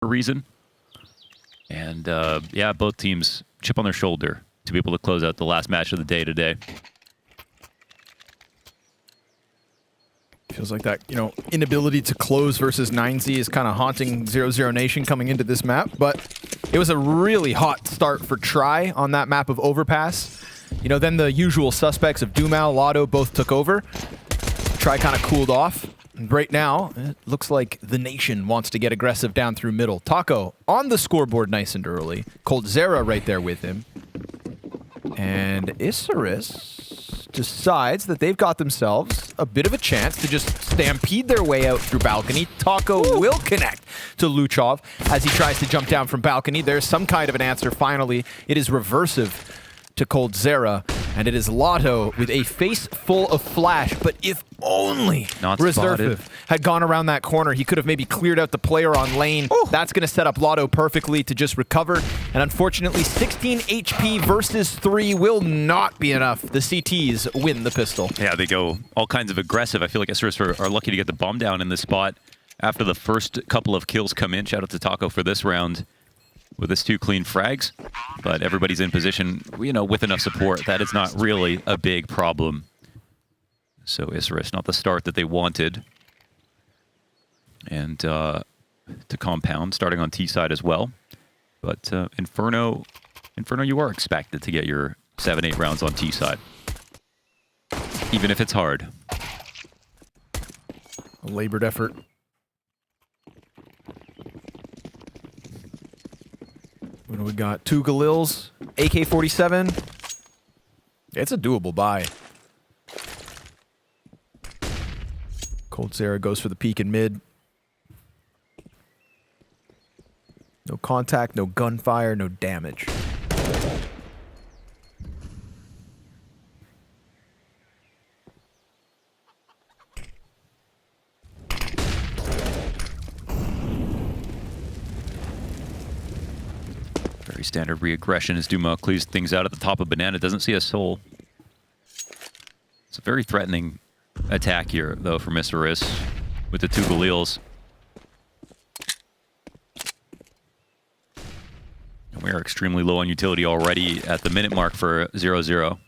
reason. And yeah, both teams chip on their shoulder to be able to close out the last match of the day today. Feels like that, you know, inability to close versus 9Z is kind of haunting 00Nation coming into this map, but it was a really hot start for Try on that map of Overpass. You know, then the usual suspects of Dumal, Lotto both took over. Try kind of cooled off. And right now, it looks like the Nation wants to get aggressive down through middle. Taco on the scoreboard nice and early. Coldzera right there with him. And Isurus decides that they've got themselves a bit of a chance to just stampede their way out through balcony. Taco will connect to Luchov as he tries to jump down from balcony. There's some kind of an answer finally. It is reversive to Coldzera, and it is Lotto with a face full of flash. But if only Reserve had gone around that corner, he could have maybe cleared out the player on lane. That's going to set up Lotto perfectly to just recover. And unfortunately, 16 HP versus 3 will not be enough. The CTs win the pistol. Yeah, they go all kinds of aggressive. I feel like Isurus are lucky to get the bomb down in this spot after the first couple of kills come in. Shout out to Taco for this round with his 2 clean frags. But everybody's in position, you know, with enough support. That is not really a big problem. So Isurus, not the start that they wanted. And to compound, starting on T side as well. But Inferno, you are expected to get your 7-8 rounds on T side. Even if it's hard. A labored effort. What do we got? 2 Galils, AK-47. It's a doable buy. Coldzera goes for the peek in mid. No contact, no gunfire, no damage. Very standard re-aggression as Duma clears things out at the top of Banana. Doesn't see a soul. It's a very threatening attack here, though, for Isurus with the 2 Galils. And we are extremely low on utility already at the minute mark for 0-0.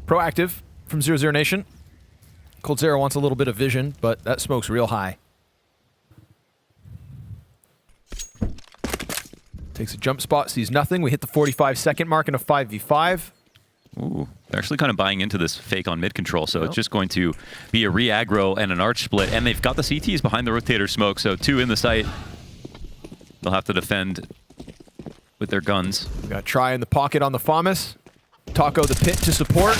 Proactive from 00Nation. Coldzera wants a little bit of vision, but that smoke's real high. Takes a jump spot, sees nothing. We hit the 45-second mark in a 5v5. Ooh, they're actually kind of buying into this fake on mid control, so it's just going to be a re-aggro and an arch split, and they've got the CTs behind the rotator smoke, so 2 in the site. They'll have to defend with their guns. We got Try in the pocket on the FAMAS. Taco the pit to support.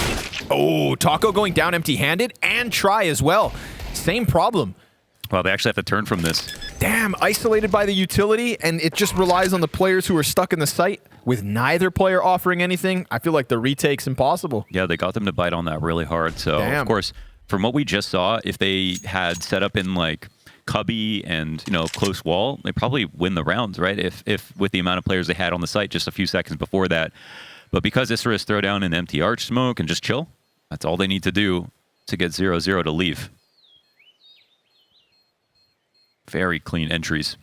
Oh, Taco going down empty-handed, and Try as well. Same problem. Well, they actually have to turn from this. Damn, isolated by the utility, and it just relies on the players who are stuck in the site with neither player offering anything. I feel like the retake's impossible. Yeah, they got them to bite on that really hard. So, of course, from what we just saw, if they had set up in, like, cubby and, you know, close wall, they probably win the rounds, right? If with the amount of players they had on the site just a few seconds before that. But because Isurus throw down an empty arch smoke and just chill, that's all they need to do to get 0-0 to leave. Very clean entries.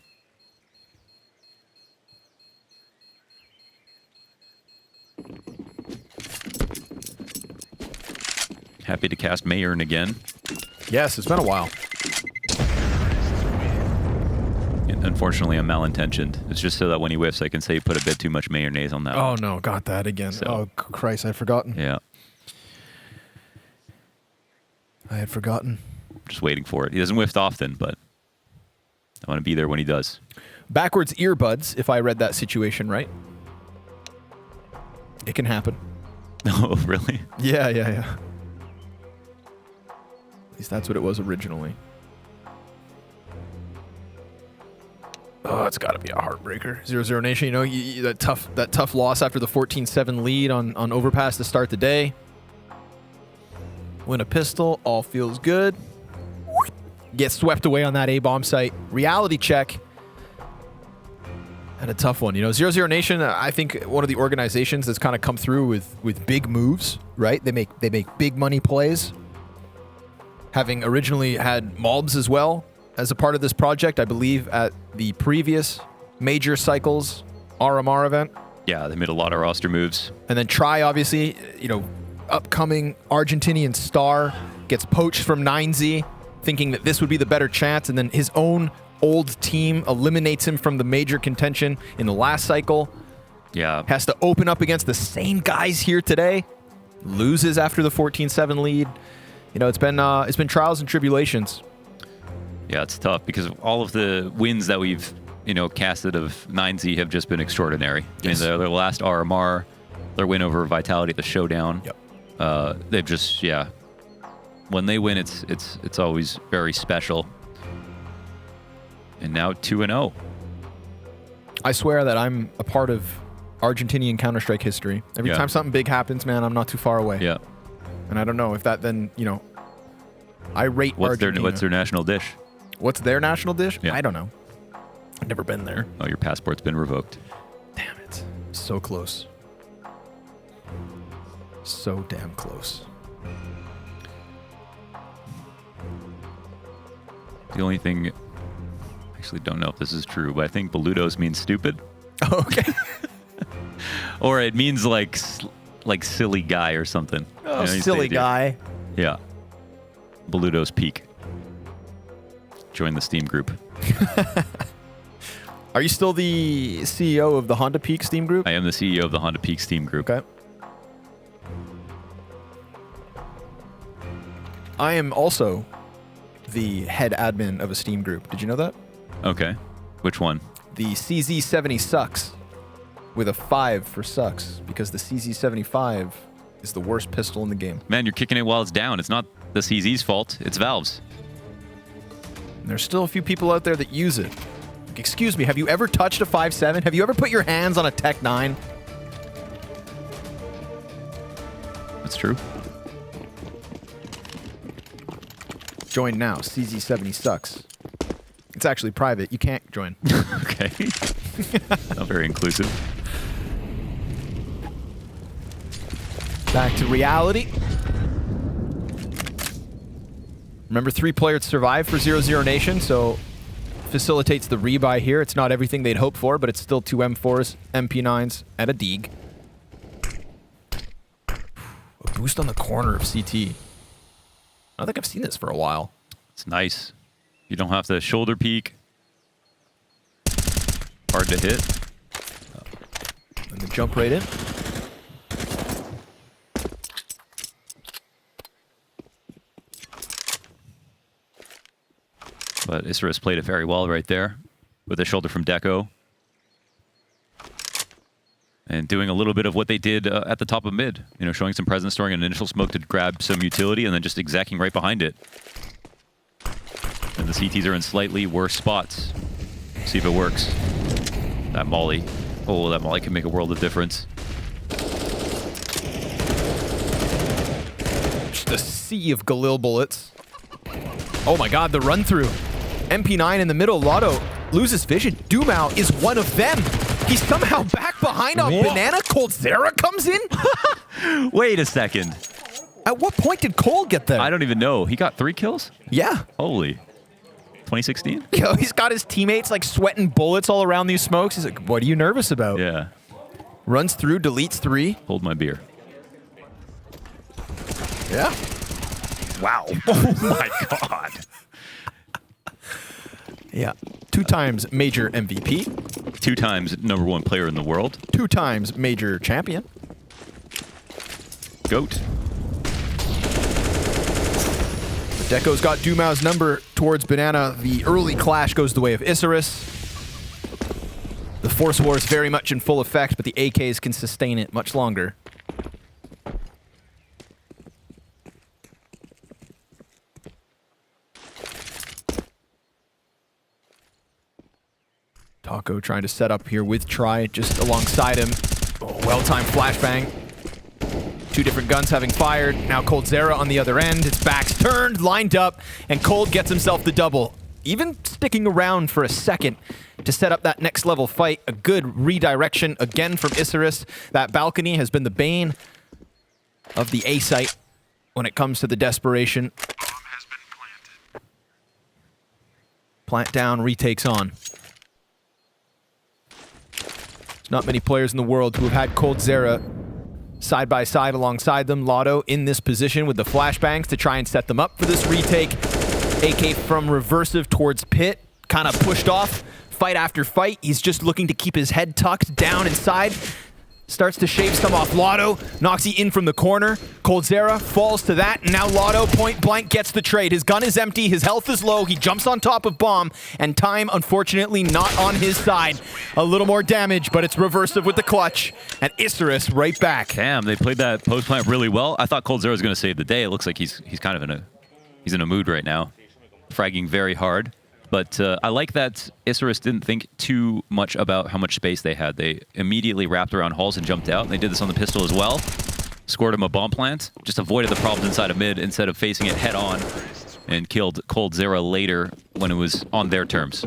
Happy to cast Mayern again. Yes, it's been a while. And unfortunately, I'm malintentioned. It's just so that when he whiffs, I can say he put a bit too much mayonnaise on that. Oh no, got that again. So, oh Christ, I'd forgotten. Yeah. I had forgotten. Just waiting for it. He doesn't whiff often, but I want to be there when he does. Backwards earbuds, if I read that situation right. It can happen. Oh, really? Yeah. At least that's what it was originally. Oh, it's got to be a heartbreaker. 00Nation, you know, that tough loss after the 14-7 lead on Overpass to start the day. Win a pistol, all feels good. Get swept away on that A-bomb site. Reality check. And a tough one. You know, 00Nation, I think one of the organizations that's kind of come through with big moves, right? They make big money plays. having originally had Mobs as well as a part of this project, I believe, at the previous major cycles RMR event. Yeah, they made a lot of roster moves. And then Try, obviously, you know, upcoming Argentinian star, gets poached from 9Z, thinking that this would be the better chance, and then his own old team eliminates him from the major contention in the last cycle. Yeah. Has to open up against the same guys here today. Loses after the 14-7 lead. You know, it's been trials and tribulations. Yeah, it's tough because all of the wins that we've, you know, casted of 9Z have just been extraordinary. Yes. I mean, their last RMR, their win over Vitality at the Showdown. Yep. They've just, yeah. When they win, it's always very special. And now 2-0. I swear that I'm a part of Argentinian Counter-Strike history. Every time something big happens, man, I'm not too far away. Yeah. And I don't know if that then, you know, I rate Argentina. What's their national dish? What's their national dish? Yeah. I don't know. I've never been there. Oh, your passport's been revoked. Damn it. So close. So damn close. The only thing, I actually don't know if this is true, but I think Boludos means stupid. Okay. Or it means like silly guy or something. Oh, you know, silly guy. Yeah. Boludos Peak. Join the Steam group. Are you still the CEO of the Honda Peak Steam group? I am the CEO of the Honda Peak Steam group. Okay. I am also the head admin of a Steam group. Did you know that? Okay. Which one? The CZ70 sucks. With a 5 for sucks. Because the CZ75 is the worst pistol in the game. Man, you're kicking it while it's down. It's not the CZ's fault. It's Valve's. And there's still a few people out there that use it. Like, excuse me, have you ever touched a 5.7? Have you ever put your hands on a Tech 9? That's true. Join now. CZ70 sucks. It's actually private. You can't join. Okay. Not very inclusive. Back to reality. Remember, 3 players survived for 00Nation, so facilitates the rebuy here. It's not everything they'd hoped for, but it's still 2 M4s, MP9s, and a Deeg. A boost on the corner of CT. I don't think I've seen this for a while. It's nice. You don't have to shoulder peek. Hard to hit. And the jump right in. But Isurus played it very well right there with a shoulder from Deco. And doing a little bit of what they did at the top of mid. You know, showing some presence, throwing an initial smoke to grab some utility, and then just exacking right behind it. And the CTs are in slightly worse spots. See if it works. That molly. Oh, that molly can make a world of difference. Just a sea of Galil bullets. Oh my god, the run through. MP9 in the middle. Lotto loses vision. Dumao is one of them. He's somehow back behind on Banana. Cold Zera comes in. Wait a second. At what point did Cole get there? I don't even know. He got 3 kills? Yeah. Holy. 2016? Yo, he's got his teammates like sweating bullets all around these smokes. He's like, what are you nervous about? Yeah. Runs through, deletes 3. Hold my beer. Yeah. Wow. Oh my god. Yeah. 2 times major MVP. 2 times #1 player in the world. 2 times major champion. GOAT. Deco's got Dumao's number towards Banana. The early clash goes the way of Isurus. The Force War is very much in full effect, but the AKs can sustain it much longer. Taco trying to set up here with Try just alongside him. Oh, well-timed flashbang. 2 different guns having fired. Now Cold Zera on the other end. His back's turned, lined up, and Cold gets himself the double. Even sticking around for a second to set up that next level fight. A good redirection again from Isurus. That balcony has been the bane of the A site when it comes to the desperation. Plant down, retakes on. There's not many players in the world who have had coldzera side by side alongside them. Lotto in this position with the flashbangs to try and set them up for this retake. AK from Reversive towards Pit, kind of pushed off. Fight after fight, he's just looking to keep his head tucked down inside. Starts to shave some off Lotto. Noxy in from the corner. coldzera falls to that, and now Lotto point blank gets the trade. His gun is empty, his health is low, he jumps on top of Bomb, and time, unfortunately, not on his side. A little more damage, but it's Reversive with the clutch, and Isurus right back. Damn, they played that post plant really well. I thought coldzera was going to save the day. It looks like he's kind of in a mood right now, fragging very hard. But I like that Isurus didn't think too much about how much space they had. They immediately wrapped around halls and jumped out. And they did this on the pistol as well. Scored him a bomb plant. Just avoided the problems inside of mid instead of facing it head on. And killed coldzera later when it was on their terms.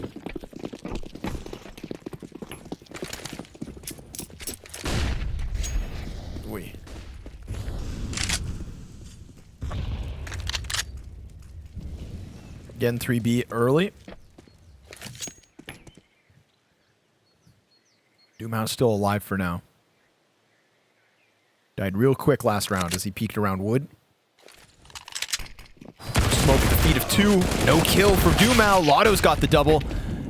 Again, 3B early. Dumau's still alive for now. Died real quick last round as he peeked around wood. Smoke at the feet of two. No kill for Dumau. Lotto's got the double.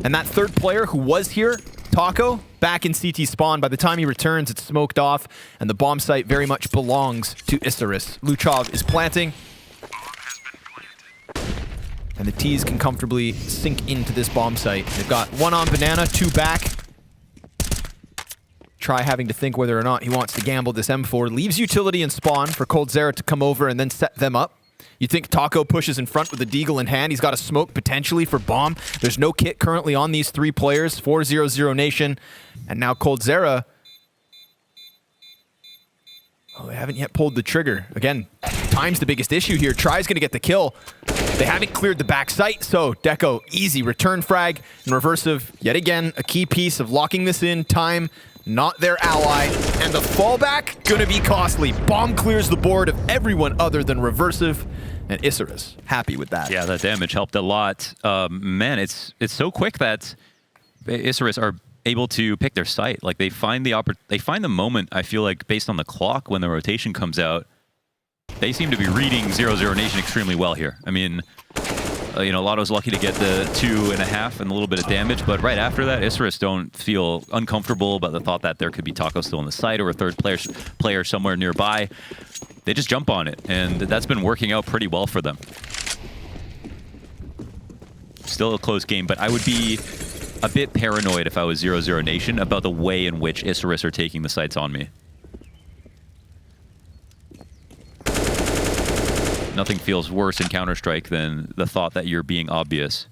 And that third player who was here, Taco, back in CT spawn. By the time he returns, it's smoked off. And the bomb site very much belongs to Isurus. Luchov is planting. And the T's can comfortably sink into this bomb site. They've got one on banana, two back. Try having to think whether or not he wants to gamble this M4. Leaves utility and spawn for coldzera to come over and then set them up. You think Taco pushes in front with the deagle in hand. He's got a smoke potentially for bomb. There's no kit currently on these three players for 00Nation. And now coldzera. Oh, they haven't yet pulled the trigger. Again, time's the biggest issue here. Try's gonna get the kill. They haven't cleared the back site, so Deco, easy return frag. And Reversive, yet again, a key piece of locking this in. Time, not their ally. And the fallback, gonna be costly. Bomb clears the board of everyone other than Reversive. And Isurus, happy with that. Yeah, that damage helped a lot. Man, it's so quick that Isurus are able to pick their site. Like they find the moment, I feel like, based on the clock when the rotation comes out. They seem to be reading 00Nation extremely well here. I mean, you know, Lotto's lucky to get the 2.5 and a little bit of damage, but right after that, Isurus don't feel uncomfortable about the thought that there could be Taco still on the site or a third player somewhere nearby. They just jump on it, and that's been working out pretty well for them. Still a close game, but I would be a bit paranoid if I was 00Nation about the way in which Isurus are taking the sites on me. Nothing feels worse in Counter-Strike than the thought that you're being obvious.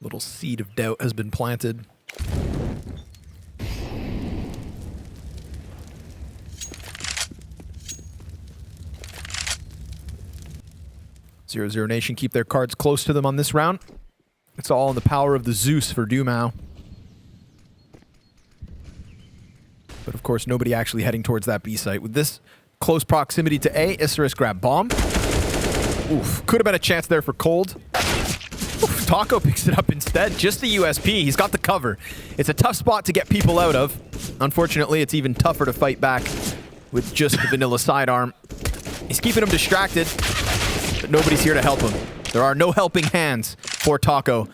Little seed of doubt has been planted. Nation keep their cards close to them on this round. It's all in the power of the Zeus for Dumau. But of course, nobody actually heading towards that B site. With this close proximity to A, Isurus grab bomb. Oof, could have been a chance there for Cold. Oof, Taco picks it up instead. Just the USP, he's got the cover. It's a tough spot to get people out of. Unfortunately, it's even tougher to fight back with just the vanilla sidearm. He's keeping him distracted, but nobody's here to help him. There are no helping hands for Taco.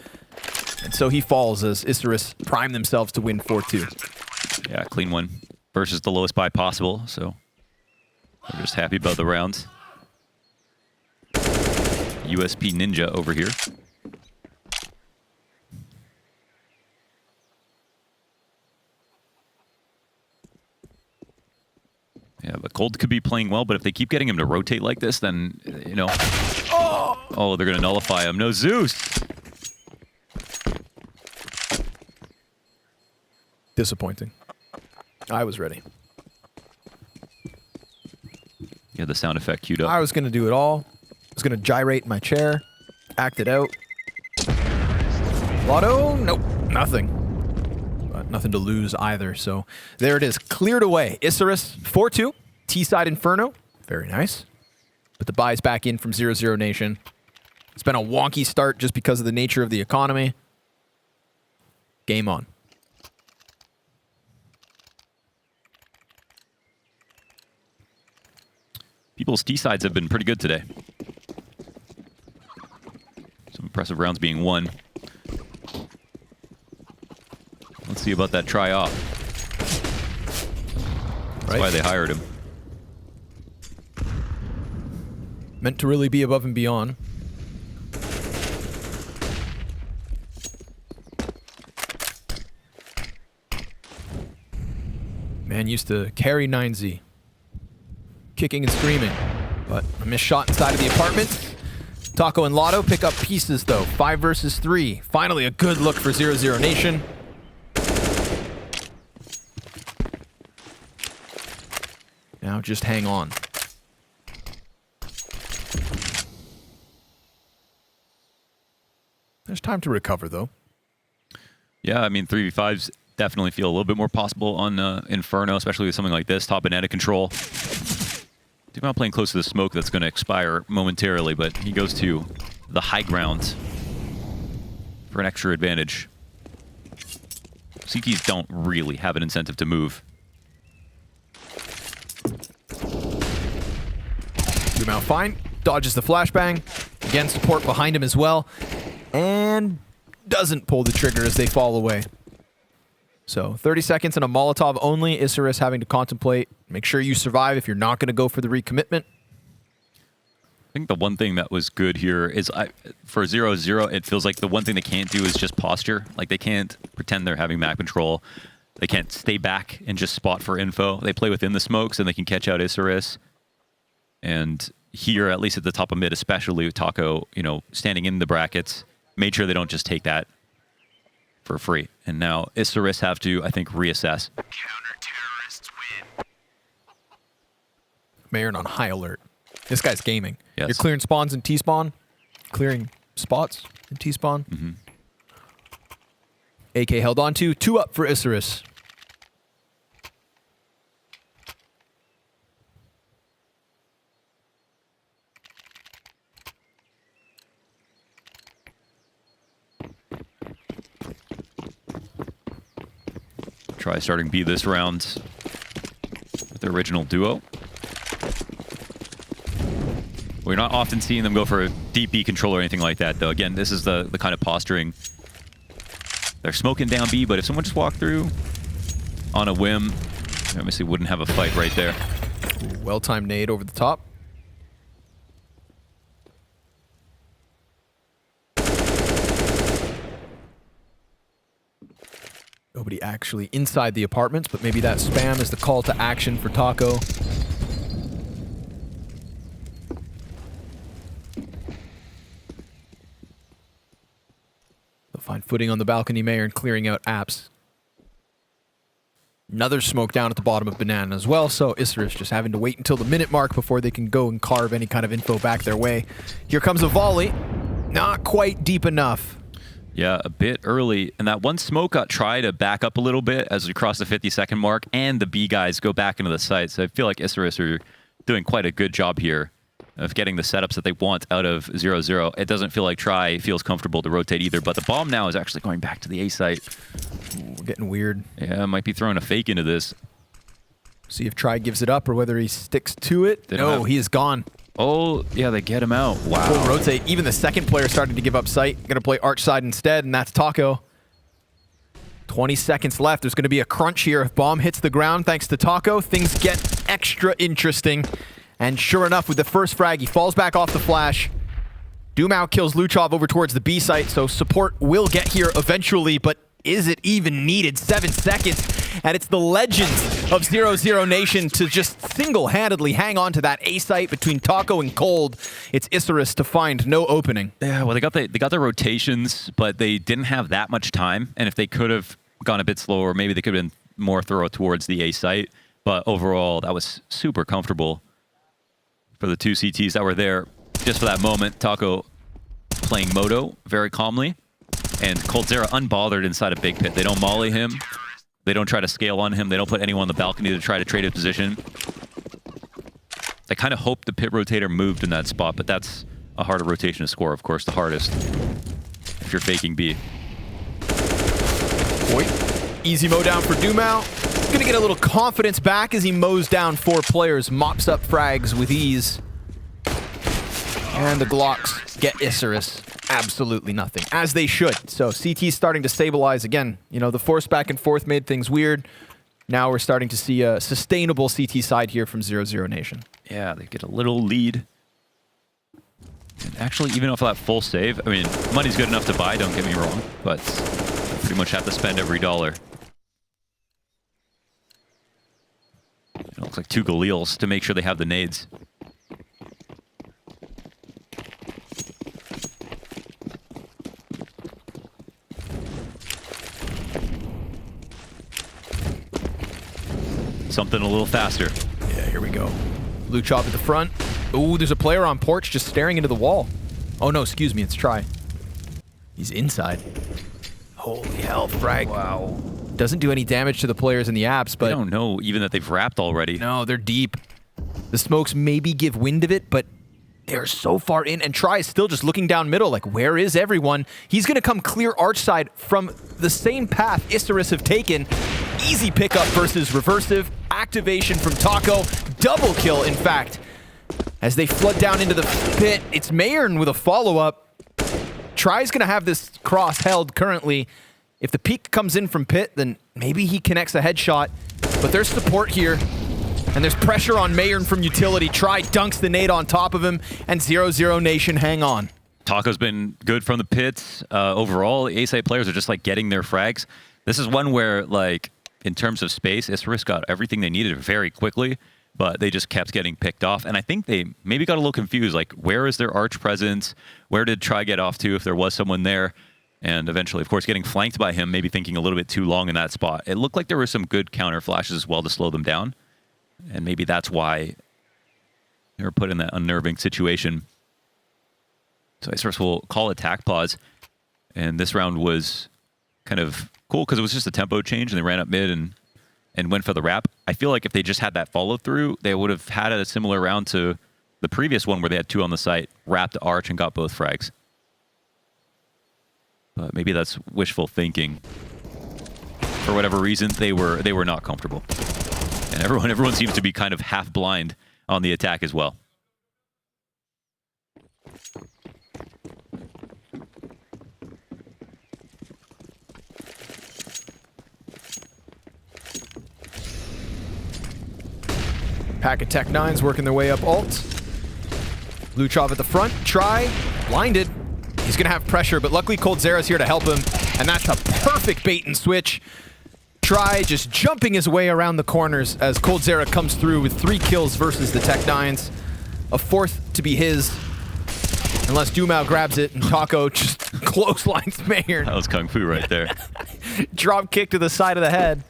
And so he falls as Isurus prime themselves to win 4-2. Yeah, clean one versus the lowest buy possible, so we're just happy about the rounds. USP Ninja over here. Yeah, but Cold could be playing well, but if they keep getting him to rotate like this, then, you know... Oh, they're going to nullify him. No Zeus! Disappointing. I was ready. Yeah, the sound effect queued up. I was going to do it all. I was going to gyrate in my chair, act it out. Lotto? Nope, nothing. But nothing to lose either. So there it is, cleared away. Isurus 4-2, T-side Inferno, very nice. But the buy's back in from 00Nation. It's been a wonky start just because of the nature of the economy. Game on. People's T-sides have been pretty good today. Some impressive rounds being won. Let's see about that try-off. That's why they hired him. Meant to really be above and beyond. Man used to carry 9Z. Kicking and screaming. But a missed shot inside of the apartment. Taco and Lotto pick up pieces though. 5 versus 3. Finally a good look for 00Nation. Now just hang on. There's time to recover though. Yeah, I mean 3v5s definitely feel a little bit more possible on Inferno, especially with something like this, top and out of control. He's not playing close to the smoke that's going to expire momentarily, but he goes to the high ground for an extra advantage. CTs don't really have an incentive to move. Zoom out fine, dodges the flashbang. Again, support behind him as well. And doesn't pull the trigger as they fall away. So 30 seconds and a Molotov only. Isurus having to contemplate. Make sure you survive if you're not going to go for the recommitment. I think the one thing that was good here is for 0-0, it feels like the one thing they can't do is just posture. Like they can't pretend they're having map control. They can't stay back and just spot for info. They play within the smokes and they can catch out Isurus. And here, at least at the top of mid, especially with Taco, you know, standing in the brackets, made sure they don't just take that for free. And now Isurus have to, I think, reassess. Counter-terrorists win. Marin on high alert. This guy's gaming. Yes. You're clearing spawns in T-spawn, clearing spots in T-spawn. Mm-hmm. AK held on to, 2 up for Isurus. Try starting B this round with the original duo. We're not often seeing them go for a deep B control or anything like that, though. Again, this is the kind of posturing. They're smoking down B, but if someone just walked through on a whim, they obviously wouldn't have a fight right there. Well-timed nade over the top. Nobody actually inside the apartments, but maybe that spam is the call to action for Taco. They'll find footing on the balcony, Mayor, and clearing out apps. Another smoke down at the bottom of Banana as well, so Isurus just having to wait until the minute mark before they can go and carve any kind of info back their way. Here comes a volley. Not quite deep enough. Yeah, a bit early. And that one smoke got tried to back up a little bit as we cross the 50-second mark, and the B guys go back into the site. So I feel like Isurus are doing quite a good job here of getting the setups that they want out of 0-0. It doesn't feel like Try feels comfortable to rotate either, but the bomb now is actually going back to the A site. Ooh, getting weird. Yeah, might be throwing a fake into this. See if Try gives it up or whether he sticks to it. No, he is gone. Oh, yeah, they get him out. Wow. Full rotate. Even the second player started to give up sight. Going to play arch side instead, and that's Taco. 20 seconds left. There's going to be a crunch here. If bomb hits the ground, thanks to Taco, things get extra interesting. And sure enough, with the first frag, he falls back off the flash. Doom out kills Luchov over towards the B site, so support will get here eventually, but is it even needed? 7 seconds, and it's the legends of 00Nation to just single-handedly hang on to that A site between Taco and Cold. It's Isurus to find no opening. Yeah, well, they got the rotations, but they didn't have that much time, and if they could have gone a bit slower, maybe they could have been more thorough towards the A site, but overall, that was super comfortable for the two CTs that were there just for that moment. Taco playing Moto very calmly, and Coldzera unbothered inside a big pit. They don't molly him. They don't try to scale on him. They don't put anyone on the balcony to try to trade his position. They kind of hope the pit rotator moved in that spot, but that's a harder rotation to score, of course, the hardest if you're faking B. Boy, easy mow down for Dumao. Gonna get a little confidence back as he mows down 4 players, mops up frags with ease. And the Glocks get Isurus absolutely nothing, as they should. So CT's starting to stabilize again. You know, the force back and forth made things weird. Now we're starting to see a sustainable CT side here from 00Nation. Yeah, they get a little lead. And actually, even off of that full save, I mean, money's good enough to buy, don't get me wrong, but you pretty much have to spend every dollar. It looks like 2 Galils to make sure they have the nades. Something a little faster. Yeah, here we go. Blue chop at the front. Ooh, there's a player on porch just staring into the wall. Oh no, excuse me, it's Try. He's inside. Holy hell, frag. Wow. Doesn't do any damage to the players in the apps, but... I don't know even that they've wrapped already. No, they're deep. The smokes maybe give wind of it, but they're so far in, and Try is still just looking down middle, like, where is everyone? He's gonna come clear arch side from the same path Isurus have taken. Easy pickup versus reversive. Activation from Taco. Double kill, in fact. As they flood down into the pit, it's Mayern with a follow-up. Try's gonna have this cross held currently. If the peek comes in from pit, then maybe he connects a headshot. But there's support here. And there's pressure on Mayern from utility. Try dunks the nade on top of him, and 00Nation hang on. Taco's been good from the pits. Overall, the A-side players are just like getting their frags. This is one where, like, in terms of space, Isurus got everything they needed very quickly, but they just kept getting picked off. And I think they maybe got a little confused, like, where is their arch presence? Where did Try get off to if there was someone there? And eventually, of course, getting flanked by him, maybe thinking a little bit too long in that spot. It looked like there were some good counter flashes as well to slow them down. And maybe that's why they were put in that unnerving situation. So Isurus will call attack pause. And this round was kind of cool because it was just a tempo change and they ran up mid and went for the wrap. I feel like if they just had that follow through, they would have had a similar round to the previous one where they had 2 on the site, wrapped arch and got both frags. But maybe that's wishful thinking. For whatever reason, they were not comfortable. And everyone seems to be kind of half blind on the attack as well. Pack of Tech 9s working their way up alt. Luchov at the front. Try. Blinded. He's going to have pressure, but luckily coldzera's here to help him. And that's a perfect bait and switch. Try just jumping his way around the corners as coldzera comes through with 3 kills versus the Tech 9s. A 4th to be his. Unless Dumao grabs it and Taco just clotheslines Mayern. That was Kung Fu right there. Drop kick to the side of the head.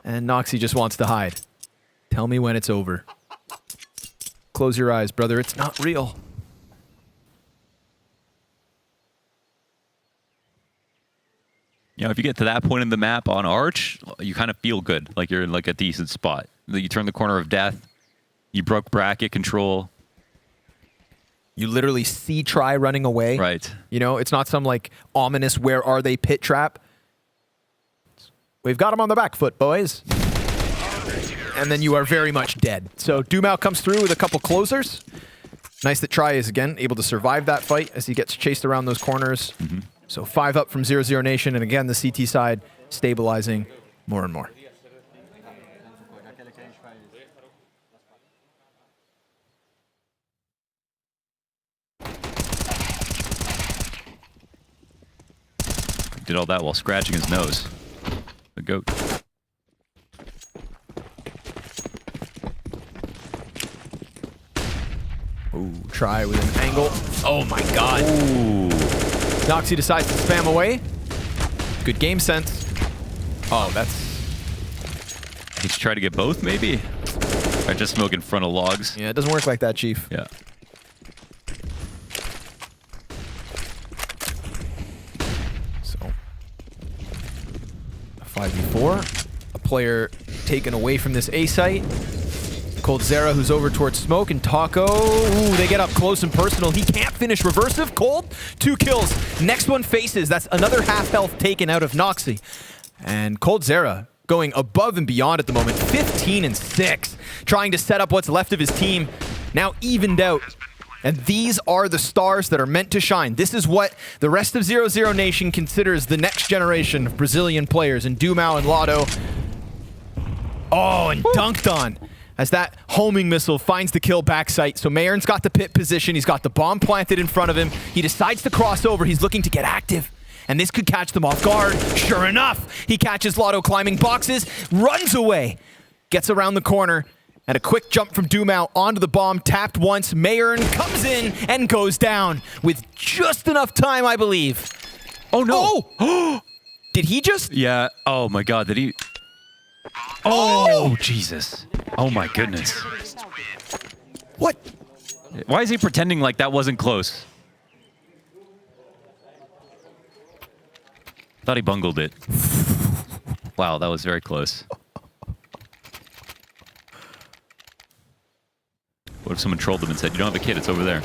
And Noxy just wants to hide. Tell me when it's over. Close your eyes, brother. It's not real. You know, if you get to that point in the map on Arch, you kind of feel good, like you're in like a decent spot. You turn the corner of death, you broke bracket control. You literally see Try running away. Right. You know, it's not some like ominous where are they pit trap. We've got him on the back foot, boys. And then you are very much dead. So Dumao comes through with a couple closers. Nice that Try is, again, able to survive that fight as he gets chased around those corners. Mm-hmm. So 5 up from 00Nation, and again, the CT side stabilizing more and more. Did all that while scratching his nose. The goat. Ooh, Try with an angle. Oh my god. Ooh. Noxy decides to spam away. Good game sense. Oh, that's... He's trying to get both, maybe? Or just smoke in front of logs. Yeah, it doesn't work like that, Chief. Yeah. So... a 5v4. player taken away from this A site. coldzera, who's over towards smoke, and Taco. Ooh, they get up close and personal. He can't finish reversive. Cold, 2 kills. Next one faces. That's another half health taken out of Noxy. And coldzera going above and beyond at the moment. 15 and 6. Trying to set up what's left of his team. Now evened out. And these are the stars that are meant to shine. This is what the rest of 00 Nation considers the next generation of Brazilian players in Dumao and Lotto. Oh, and dunked on as that homing missile finds the kill backside. So Mayern's got the pit position. He's got the bomb planted in front of him. He decides to cross over. He's looking to get active. And this could catch them off guard. Sure enough, he catches Lotto climbing boxes, runs away, gets around the corner, and a quick jump from Dumao onto the bomb, tapped once. Mayern comes in and goes down with just enough time, I believe. Oh, no. Oh! Did he just? Yeah. Oh, my God. Did he? Oh, Jesus. Oh, my goodness. What? Why is he pretending like that wasn't close? Thought he bungled it. Wow, that was very close. What if someone trolled them and said, you don't have a kid, it's over there?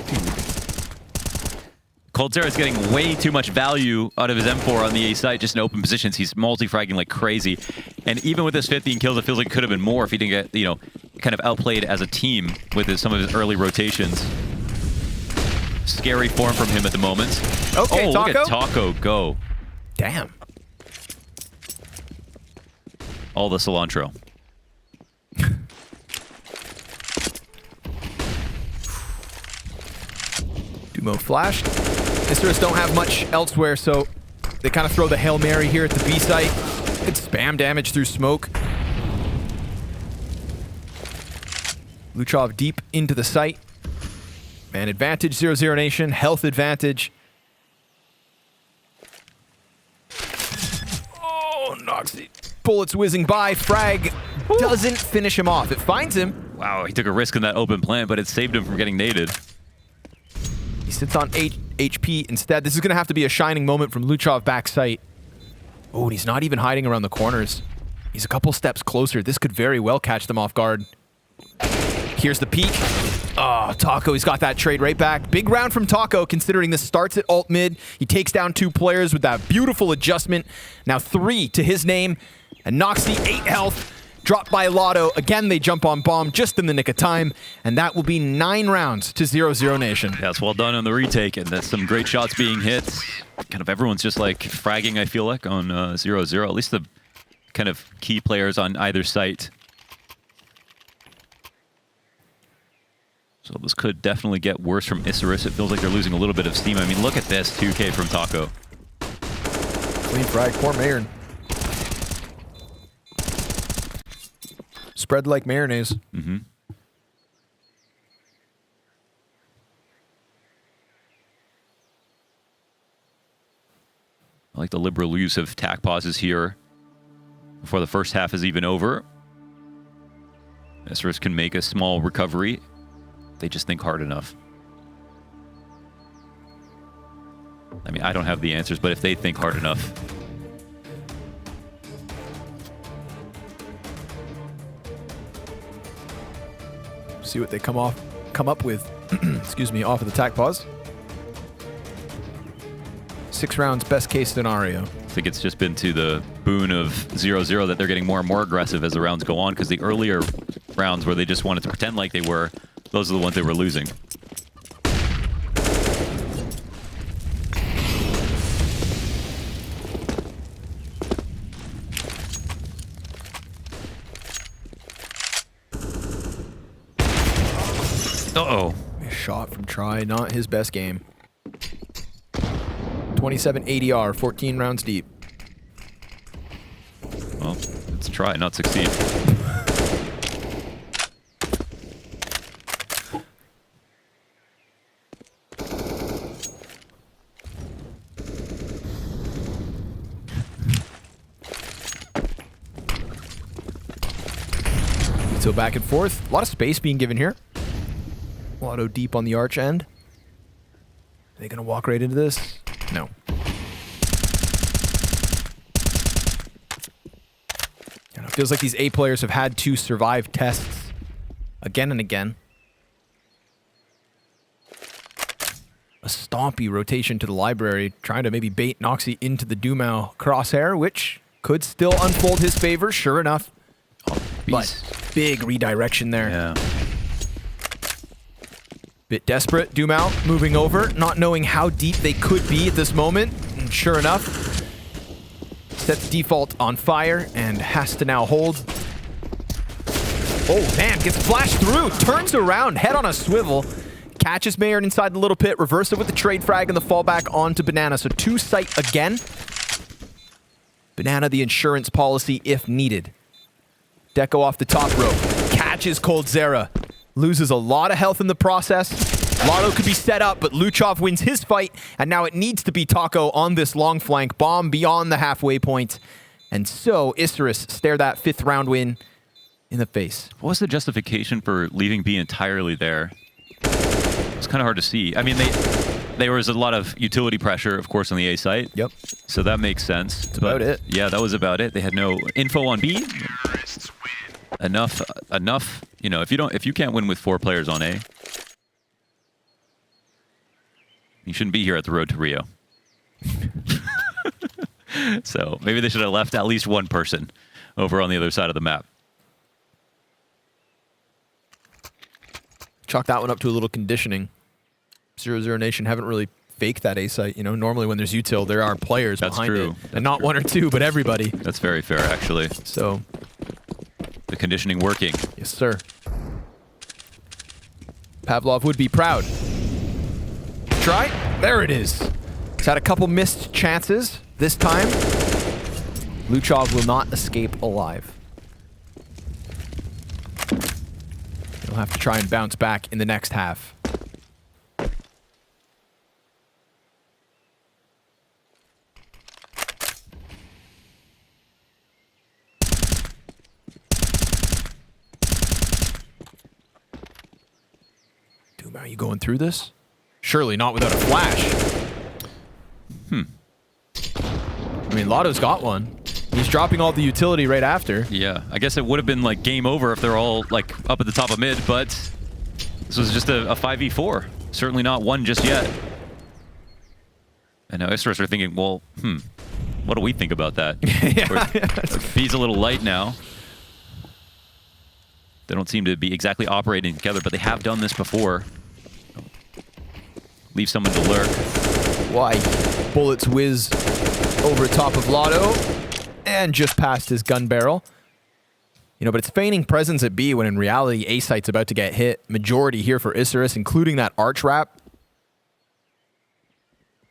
coldzera is getting way too much value out of his M4 on the A site, just in open positions. He's multi-fragging like crazy. And even with his 15 kills, it feels like it could have been more if he didn't get, you know, kind of outplayed as a team with some of his early rotations. Scary form from him at the moment. Okay, oh, Taco. Look at Taco go. Damn. All the cilantro. Dumo flashed. Isurus don't have much elsewhere, so they kind of throw the Hail Mary here at the B site. Good spam damage through smoke. Luchov deep into the site. Man advantage, 00 Nation. Health advantage. Oh, Noxy. Bullets whizzing by. Frag doesn't finish him off. It finds him. Wow, he took a risk in that open plant, but it saved him from getting naded. He sits on 8 HP instead. This is going to have to be a shining moment from Luchov back site. Oh, and he's not even hiding around the corners. He's a couple steps closer. This could very well catch them off guard. Here's the peek. Oh, Taco, he's got that trade right back. Big round from Taco, considering this starts at alt mid. He takes down 2 players with that beautiful adjustment. Now 3 to his name. And Noxy, 8 health. Dropped by Lotto. Again, they jump on bomb just in the nick of time. And that will be 9 rounds to 00 Nation. Yeah, it's well done on the retake. And that's some great shots being hit. Kind of everyone's just like fragging, I feel like, on 0-0. At least the kind of key players on either site. So this could definitely get worse from Isurus. It feels like they're losing a little bit of steam. I mean, look at this 2K from Taco. Clean frag, poor Mayern. Spread like mayonnaise. Mm-hmm. I like the liberal use of tack pauses here before the first half is even over. Isurus can make a small recovery. They just think hard enough. I mean, I don't have the answers, but if they think hard enough. See what they come up with. Excuse me, off of the tack pause. 6 rounds, best case scenario. I think it's just been to the boon of 0-0 that they're getting more and more aggressive as the rounds go on, because the earlier rounds where they just wanted to pretend like they were, those are the ones they were losing. Uh-oh. A shot from Try, not his best game. 27 ADR, 14 rounds deep. Well, let's try, not succeed. So back and forth. A lot of space being given here. Lotto deep on the arch end. Are they going to walk right into this? No. Gonna Feels like these A players have had to survive tests again and again. A stompy rotation to the library, trying to maybe bait Noxy into the Dumao crosshair, which could still unfold his favor, sure enough. Oh, but big redirection there. Yeah. Bit desperate, Dumao moving over, not knowing how deep they could be at this moment. And sure enough, sets default on fire and has to now hold. Oh man, gets flashed through, turns around, head on a swivel. Catches Mayern inside the little pit, reverse it with the trade frag and the fallback onto Banana. So 2 sight again. Banana the insurance policy if needed. Deco off the top rope. Catches Coldzera. Loses a lot of health in the process. Lotto could be set up, but Luchov wins his fight. And now it needs to be Taco on this long flank. Bomb beyond the halfway point. And so Isurus stare that 5th round win in the face. What was the justification for leaving B entirely there? It's kind of hard to see. I mean, there was a lot of utility pressure, of course, on the A site. Yep. So that makes sense. That's about it. Yeah, that was about it. They had no info on B. Enough. You know, if you can't win with 4 players on A, you shouldn't be here at the road to Rio. So maybe they should have left at least 1 person over on the other side of the map. Chalk that one up to a little conditioning. 00Nation haven't really faked that A site. You know, normally when there's util, there are players behind it. That's and not true. 1 or 2, but everybody. That's very fair, actually. So, The conditioning working. yes, sir. Pavlov would be proud. Try. There it is. He's had a couple missed chances. This time, Luchov will not escape alive. He'll have to try and bounce back in the next half. Doom, are you going through this? Surely not without a flash. I mean, Lotto's got one. He's dropping all the utility right after. Yeah, I guess it would have been like game over if they're all like up at the top of mid, but this was just a 5v4. Certainly not 1 just yet. And now Isurus are thinking, well, what do we think about that? B's a little light now. They don't seem to be exactly operating together, but they have done this before. Leave someone to lurk. Why? Bullets whiz over top of Lotto and just past his gun barrel. You know, but it's feigning presence at B when in reality A site's about to get hit. Majority here for Isurus, including that arch wrap.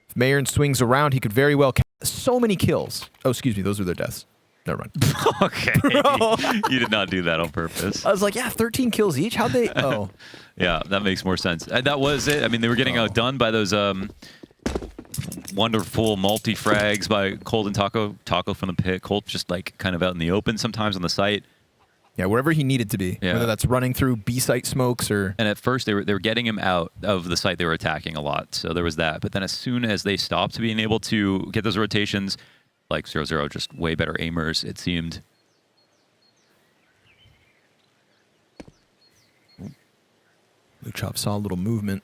If Mayern swings around, he could very well so many kills. Oh, excuse me, those are their deaths. Never mind. Okay. You did not do that on purpose. I was like, yeah, 13 kills each. How'd they? Oh. Yeah, that makes more sense. And that was it. I mean, they were getting outdone by those wonderful multi-frags by Cold and Taco. Taco from the pit. Cold just like kind of out in the open sometimes on the site. Yeah, wherever he needed to be. Yeah. Whether that's running through B site smokes or... And at first, they were getting him out of the site they were attacking a lot. So there was that. But then as soon as they stopped being able to get those rotations, like 0-0, just way better aimers, it seemed. Luchov saw a little movement.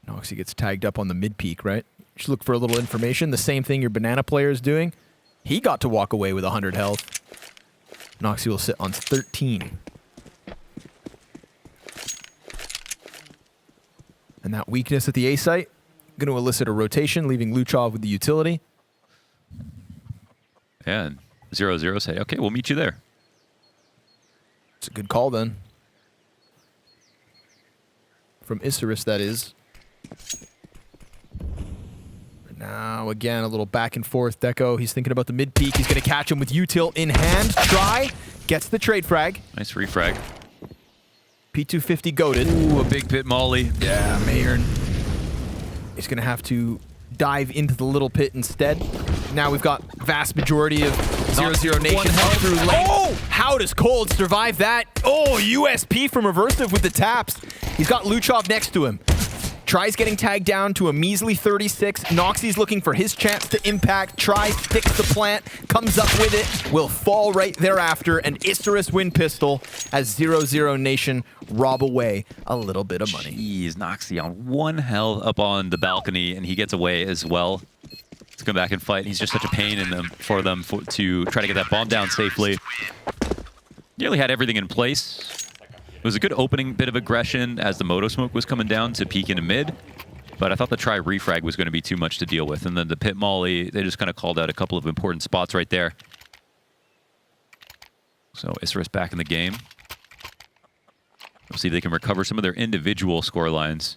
Noxy gets tagged up on the mid peak, right? Just look for a little information. The same thing your Banana player is doing. He got to walk away with 100 health. Noxy will sit on 13. And that weakness at the A site, going to elicit a rotation, leaving Luchov with the utility. Yeah, and 0-0 say, okay, we'll meet you there. It's a good call then. From Isurus, that is. But now, again, a little back and forth. Deco, he's thinking about the mid peak. He's going to catch him with util in hand. Try. Gets the trade frag. Nice refrag. P250 goated. Ooh, a big pit molly. Yeah, Mayern. He's going to have to dive into the little pit instead. Now we've got vast majority of 00Nation up through lane. Oh! How does Cold survive that? Oh, USP from Reversive with the taps. He's got Luchov next to him. Try's getting tagged down to a measly 36. Noxie's looking for his chance to impact. Try sticks the plant, comes up with it, will fall right thereafter, and Isurus win pistol as 00Nation rob away a little bit of money. Jeez, Noxie on 1 health up on the balcony, and he gets away as well. To come back and fight. He's just such a pain in them to try to get that bomb down safely. Nearly had everything in place. It was a good opening bit of aggression as the Moto Smoke was coming down to peek into mid, but I thought the try refrag was going to be too much to deal with. And then the pit molly, they just kind of called out a couple of important spots right there. So Isurus back in the game. We'll see if they can recover some of their individual score lines.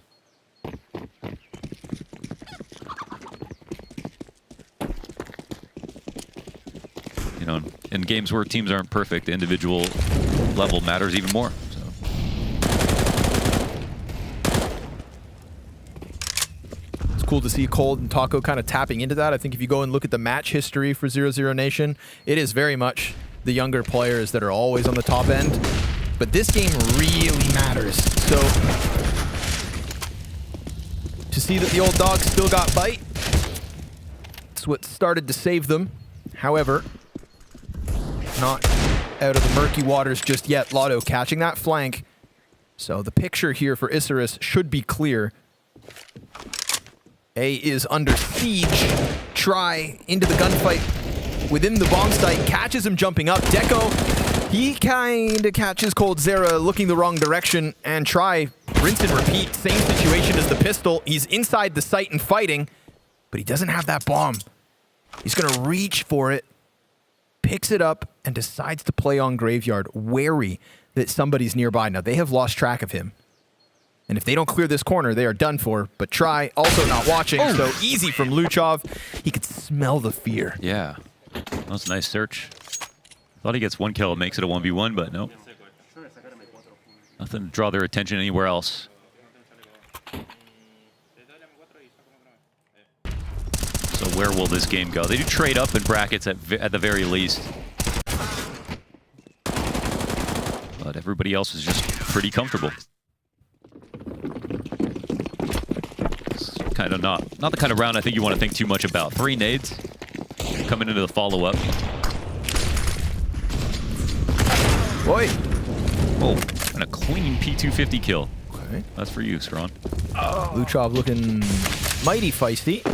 You know, in games where teams aren't perfect, the individual level matters even more. Cool to see Cold and Taco kind of tapping into that. I think if you go and look at the match history for 00Nation, it is very much the younger players that are always on the top end. But this game really matters. So to see that the old dog still got bite, it's what started to save them. However, not out of the murky waters just yet. Lotto catching that flank. So the picture here for Isurus should be clear. A is under siege. Try into the gunfight within the bomb site. Catches him jumping up. Deco, he kind of catches Cold Zera looking the wrong direction. And Try, rinse and repeat. Same situation as the pistol. He's inside the site and fighting, but he doesn't have that bomb. He's going to reach for it, picks it up, and decides to play on Graveyard, wary that somebody's nearby. Now, they have lost track of him. And if they don't clear this corner, they are done for. But Try, also not watching, so easy from Luchov. He could smell the fear. Yeah, that was a nice search. Thought he gets 1 kill, makes it a 1v1, but nope. Nothing to draw their attention anywhere else. So where will this game go? They do trade up in brackets at the very least. But everybody else is just pretty comfortable. Kind of not the kind of round I think you want to think too much about. 3 nades coming into the follow-up. Boy. Oh, and a clean P250 kill. Okay. That's for you, Strawn. Luchov looking mighty feisty.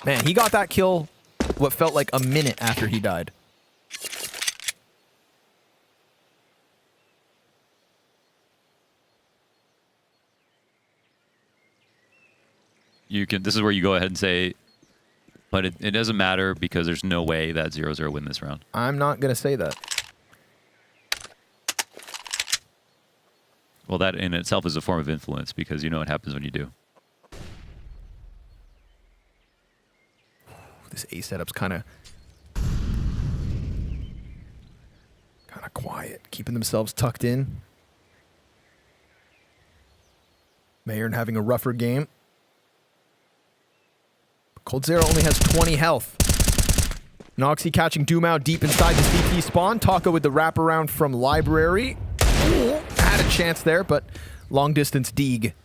Man, he got that kill what felt like a minute after he died. You can. This is where you go ahead and say, but it doesn't matter because there's no way that 0-0 win this round. I'm not going to say that. Well, that in itself is a form of influence because you know what happens when you do. This A setup's kind of quiet, keeping themselves tucked in. Mayern having a rougher game. Cold Zera only has 20 health. Noxie catching Doomao deep inside the CT spawn. Taco with the wraparound from Library. Ooh, had a chance there, but long distance Deeg.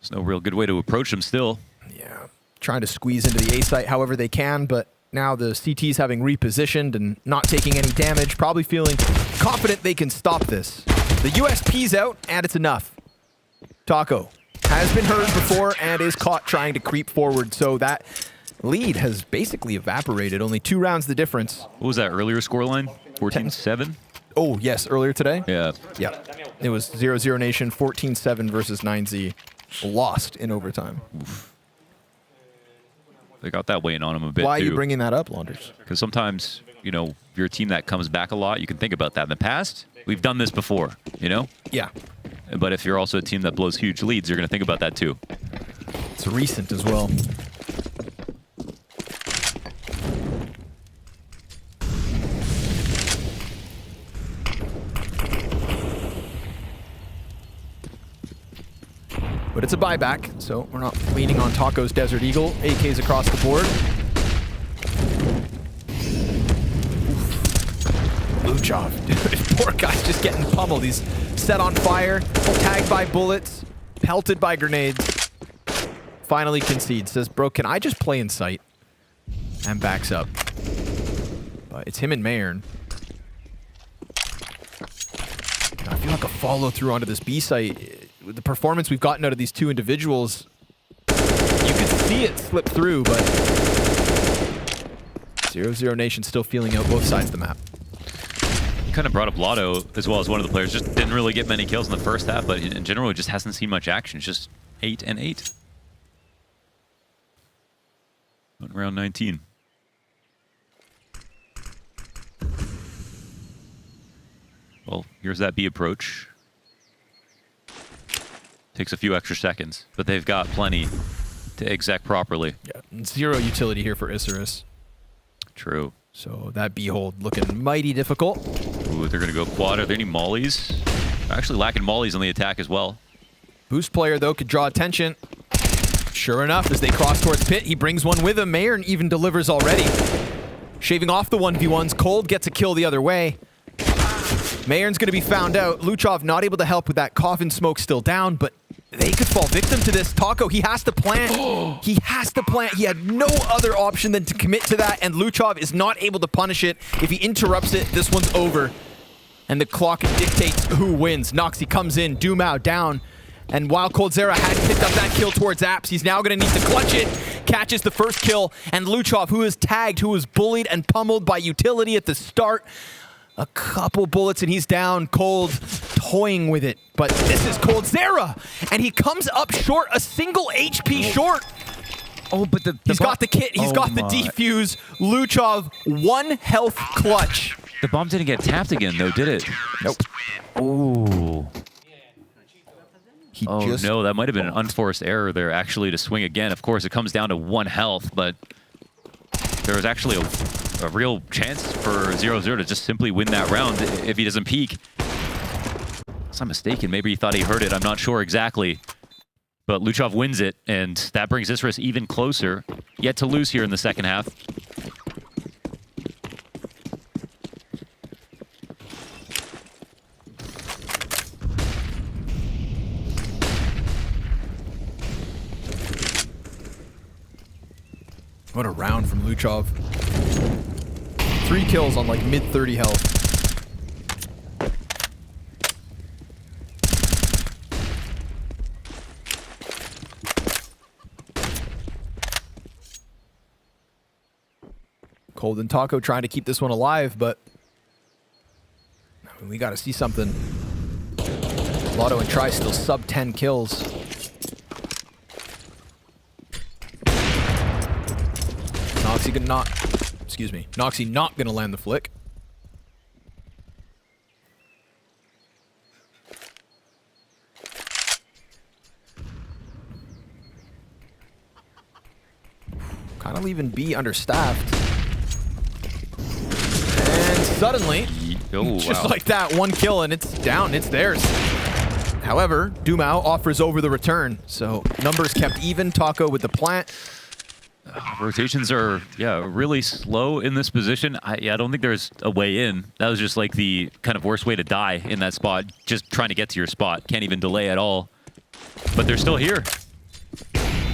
There's no real good way to approach him still. Yeah, trying to squeeze into the A site however they can, but now the CT's having repositioned and not taking any damage, probably feeling confident they can stop this. The USP's out, and it's enough. Taco has been heard before and is caught trying to creep forward, so that lead has basically evaporated. Only 2 rounds the difference. What was that earlier scoreline? 14-7? Oh, yes, earlier today? Yeah. Yeah. It was 00Nation 14-7 versus 9Z. Lost in overtime. Oof. They got that weighing on them a bit, Why too. are you bringing that up, Launders? Because sometimes, you know, if you're a team that comes back a lot, you can think about that. In the past, we've done this before, you know? Yeah. But if you're also a team that blows huge leads, you're going to think about that, too. It's recent as well. But it's a buyback, so we're not leaning on Taco's Desert Eagle. AKs across the board. Luchov, dude, poor guy's just getting pummeled. He's set on fire, tagged by bullets, pelted by grenades. finally concedes. Says, bro, can I just play in sight? And backs up. But it's him and Mayern. I feel like a follow-through onto this B site. With the performance we've gotten out of these two individuals, you can see it slip through, but 00Nation still feeling out both sides of the map. Kind of brought up Lotto as well as one of the players. Just didn't really get many kills in the first half, but in general, it just hasn't seen much action. It's just 8 and 8. On round 19. Well, here's that B approach. Takes a few extra seconds, but they've got plenty to exec properly. Yeah, zero utility here for Isurus. True. So that B hold looking mighty difficult. Ooh, they're going to go quad. Are there any mollies? They're actually lacking mollies on the attack as well. Boost player, though, could draw attention. Sure enough, as they cross towards pit, he brings one with him. Mayern even delivers already. Shaving off the 1v1s. Cold gets a kill the other way. Mayern's going to be found out. Luchov not able to help with that coffin smoke still down, but they could fall victim to this. Taco, he has to plant. He has to plant. He had no other option than to commit to that, and Luchov is not able to punish it. If he interrupts it, this one's over. And the clock dictates who wins. Noxy comes in, Dumao down. And while coldzera had picked up that kill towards Apps, he's now going to need to clutch it. Catches the first kill, and Luchov, who is tagged, who was bullied and pummeled by utility at the start, a couple bullets and he's down. Cold toying with it, but this is coldzera, and he comes up short, a single HP short. Oh, but he's got the kit, he's got the defuse. Luchov, 1 health clutch. The bomb didn't get tapped again, though, did it? Nope. Oh. He No, that might have been an unforced error there, actually, to swing again. Of course, it comes down to 1 health, but there was actually a real chance for 0-0 to just simply win that round if he doesn't peek. Unless I'm mistaken, maybe he thought he heard it. I'm not sure exactly. But Luchov wins it, and that brings Isurus even closer. Yet to lose here in the second half. What a round from Luchov. 3 kills on like mid-30 health. Cold and Taco trying to keep this one alive, but I mean, we got to see something. Lotto and Tri still sub 10 kills. Noxy not gonna land the flick. Kind of leaving B understaffed. And suddenly, just like that, 1 kill and it's down, it's theirs. However, Dumao offers over the return, so numbers kept even. Taco with the plant. Rotations are, really slow in this position. I don't think there's a way in. That was just like the kind of worst way to die in that spot. Just trying to get to your spot. Can't even delay at all. But they're still here.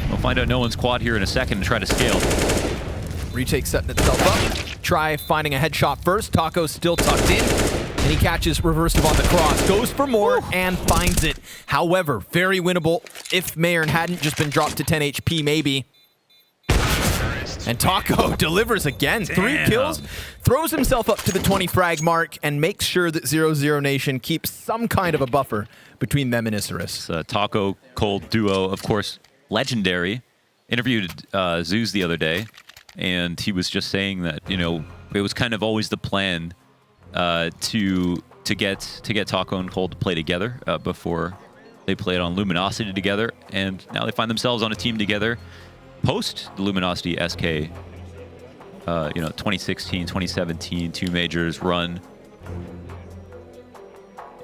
We'll find out no one's quad here in a second and try to scale. Retake setting itself up. Try finding a headshot first. Taco's still tucked in. And he catches reversive on the cross. Goes for more and finds it. However, very winnable. If Mayern hadn't just been dropped to 10 HP, maybe. And Taco delivers again. 3 kills, throws himself up to the 20 frag mark, and makes sure that 00Nation keeps some kind of a buffer between them and Isurus. Taco Cold duo, of course, legendary. Interviewed Zeus the other day, and he was just saying that, it was kind of always the plan to get Taco and Cold to play together before they played on Luminosity together, and now they find themselves on a team together. Post the Luminosity SK, 2016, 2017, 2 majors run.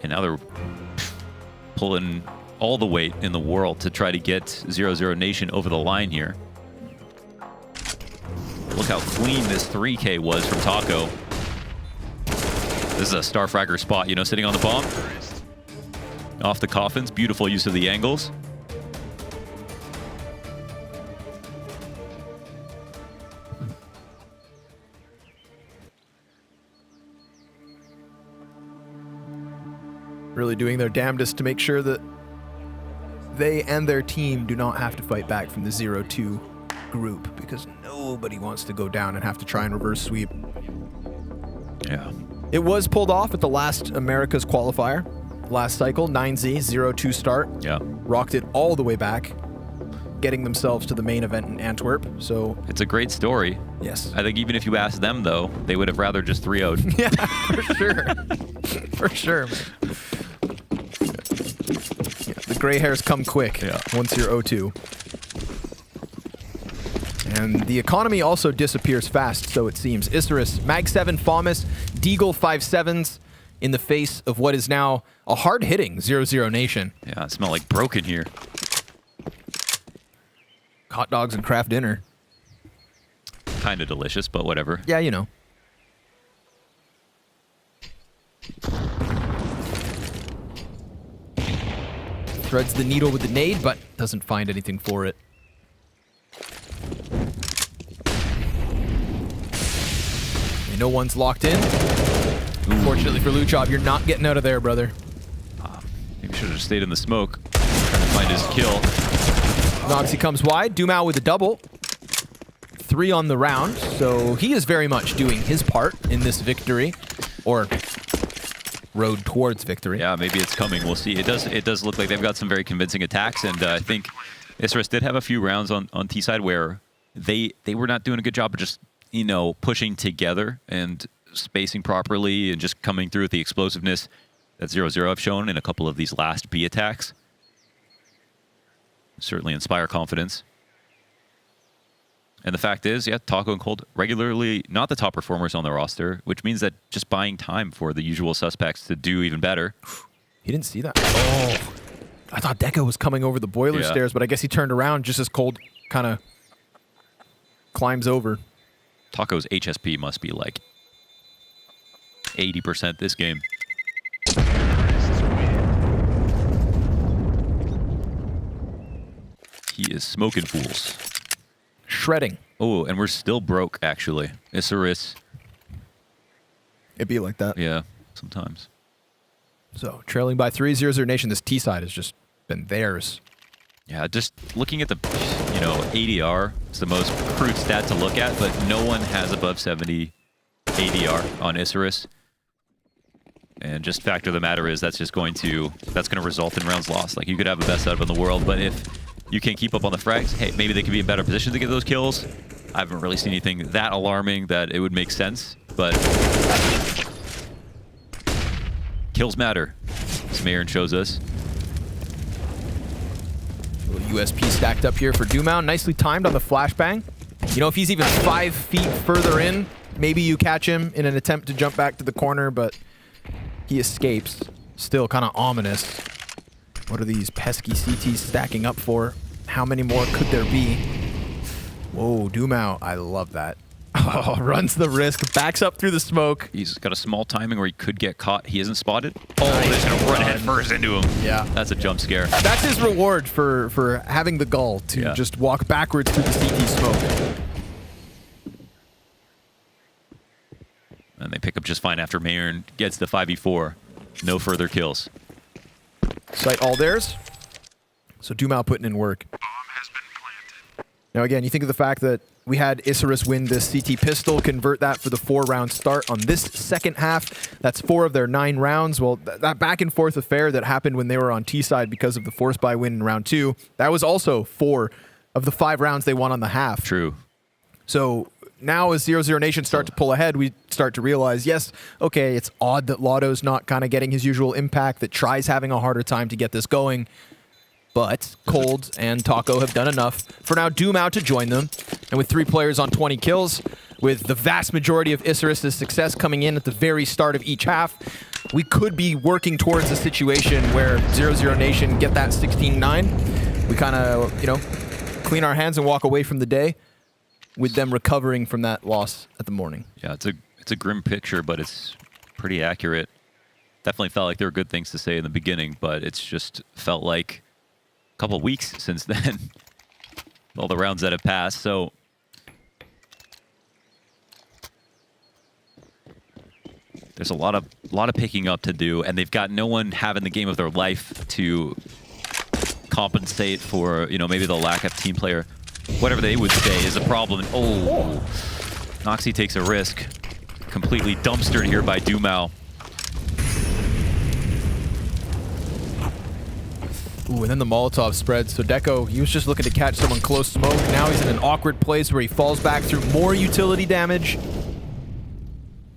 And now they're pulling all the weight in the world to try to get 00Nation over the line here. Look how clean this 3K was from Taco. This is a Starfragger spot, sitting on the bomb. Off the coffins, beautiful use of the angles. really doing their damnedest to make sure that they and their team do not have to fight back from the 0-2 group, because nobody wants to go down and have to try and reverse sweep. Yeah. It was pulled off at the last America's qualifier, last cycle, 9Z, 0-2 start. Yeah. Rocked it all the way back, getting themselves to the main event in Antwerp. So it's a great story. Yes. I think even if you asked them, though, they would have rather just 3-0'd. Yeah, for sure. For sure, man. Yeah, the gray hairs come quick once you're 0-2. And the economy also disappears fast, so it seems. Isurus, Mag 7 FAMAS, Deagle 5.7s in the face of what is now a hard-hitting 00NATION. Yeah, it smells like broken here. Hot dogs and craft dinner. Kind of delicious, but whatever. Yeah, you know. Threads the needle with the nade, but doesn't find anything for it. And no one's locked in. Unfortunately for Luchov, you're not getting out of there, brother. Maybe should have just stayed in the smoke. Trying to find his kill. Noxy comes wide. Dumao with a double. 3 on the round, so he is very much doing his part in this victory, or road towards victory. Yeah, maybe it's coming. We'll see. It does look like they've got some very convincing attacks, and I think Isurus did have a few rounds on T side where they were not doing a good job of just, you know, pushing together and spacing properly and just coming through with the explosiveness that 0-0 have shown in a couple of these last B attacks. Certainly inspire confidence. And the fact is, yeah, Taco and Cold regularly not the top performers on the roster, which means that just buying time for the usual suspects to do even better. He didn't see that. Oh, I thought Deco was coming over the boiler stairs, but I guess he turned around just as Cold kind of climbs over. Taco's HSP must be like 80% this game. He is smoking fools. Shredding. Oh, and we're still broke, actually. Isurus. It'd be like that. Yeah, sometimes. So, trailing by 3, 00NATION, this T side has just been theirs. Yeah, just looking at the, you know, ADR, it's the most crude stat to look at, but no one has above 70 ADR on Isurus. And just fact of the matter is that's going to result in rounds lost. Like, you could have the best setup in the world, but if you can't keep up on the frags, hey, maybe they could be in better position to get those kills. I haven't really seen anything that alarming that it would make sense, but kills matter, as Mayern shows us. A little USP stacked up here for Dumao. Nicely timed on the flashbang. You know, if he's even 5 feet further in, maybe you catch him in an attempt to jump back to the corner, but he escapes. Still kind of ominous. What are these pesky CTs stacking up for? How many more could there be? Whoa, Dumao. I love that. Oh, runs the risk, backs up through the smoke. He's got a small timing where he could get caught. He isn't spotted. Oh, they're just going to run head first into him. Yeah. That's a jump scare. That's his reward for having the gall to just walk backwards through the CT smoke. And they pick up just fine after Mayern gets the 5v4. No further kills. Sight all theirs. So Dumao putting in work. Bomb has been planted. Now again, you think of the fact that we had Isurus win this CT pistol, convert that for the 4-round start on this second half. That's 4 of their 9 rounds. Well, that back and forth affair that happened when they were on T side because of the force buy win in round 2, that was also 4 of the 5 rounds they won on the half. True. So now as 00NATION start to pull ahead, we start to realize, yes, okay, it's odd that Lotto's not kind of getting his usual impact, that Try's having a harder time to get this going. But Cold and Taco have done enough for now Dumao to join them. And with 3 players on 20 kills, with the vast majority of Isurus' success coming in at the very start of each half, we could be working towards a situation where 00NATION get that 16-9. We kind of, you know, clean our hands and walk away from the day with them recovering from that loss at the morning. Yeah, it's a grim picture, but it's pretty accurate. Definitely felt like there were good things to say in the beginning, but it's just felt like a couple of weeks since then. All the rounds that have passed, so there's a lot of picking up to do, and they've got no one having the game of their life to compensate for, you know, maybe the lack of team player. Whatever they would say is a problem. Oh, Noxy takes a risk. Completely dumpstered here by Dumao. Ooh, and then the Molotov spread. So Deco, he was just looking to catch someone close smoke. Now he's in an awkward place where he falls back through more utility damage.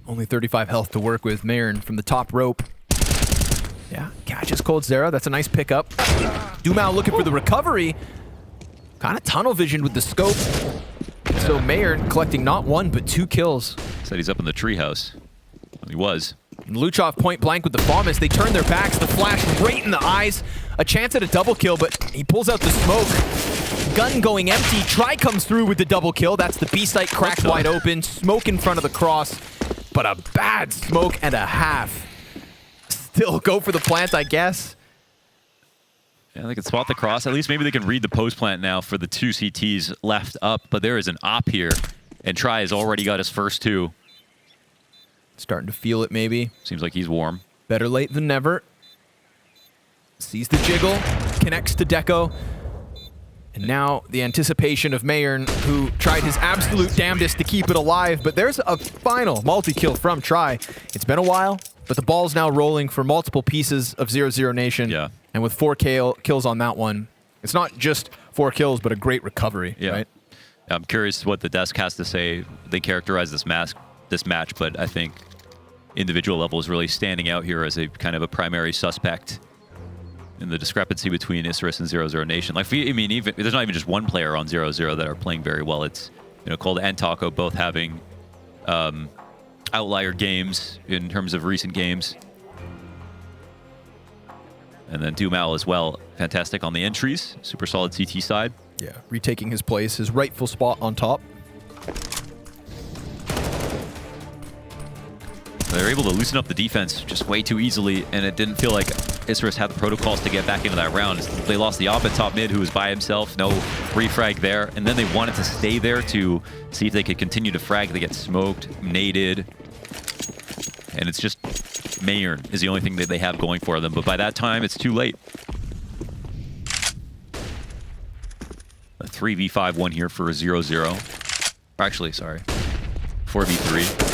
Only 35 health to work with. Mayern from the top rope. Yeah, catches Cold Zera. That's a nice pickup. Dumao looking for the recovery. Kind of tunnel vision with the scope. So Mayern collecting not 1, but 2 kills. Said he's up in the treehouse. Well, he was. And Luchov point blank with the FAMAS. They turn their backs. The flash right in the eyes. A chance at a double kill, but he pulls out the smoke. Gun going empty. Try comes through with the double kill. That's the B site cracked wide open. Smoke in front of the cross. But a bad smoke and a half. Still go for the plant, I guess. Yeah, they can spot the cross. At least maybe they can read the post plant now for the 2 CTs left up. But there is an op here. And Try has already got his first 2. Starting to feel it, maybe. Seems like he's warm. Better late than never. Sees the jiggle. Connects to Deco. And now the anticipation of Mayern, who tried his absolute damnedest to keep it alive. But there's a final multi-kill from Try. It's been a while, but the ball's now rolling for multiple pieces of 00Nation. Yeah. And with 4 kills on that one, it's not just 4 kills, but a great recovery, right? I'm curious what the desk has to say. They characterize this match, but I think individual level is really standing out here as a kind of a primary suspect in the discrepancy between Isurus and 00Nation. Like, I mean, even there's not even just one player on 00 that are playing very well. It's, you know, Cold and Taco both having outlier games in terms of recent games. And then Dumao as well. Fantastic on the entries. Super solid CT side. Yeah, retaking his place, his rightful spot on top. They're able to loosen up the defense just way too easily, and it didn't feel like Isurus had the protocols to get back into that round. They lost the op at top mid, who was by himself, no refrag there, and then they wanted to stay there to see if they could continue to frag. They get smoked, naded, and it's just Mayern is the only thing that they have going for them, but by that time, it's too late. A 3v5 one here for a 0-0. Actually, sorry, 4v3.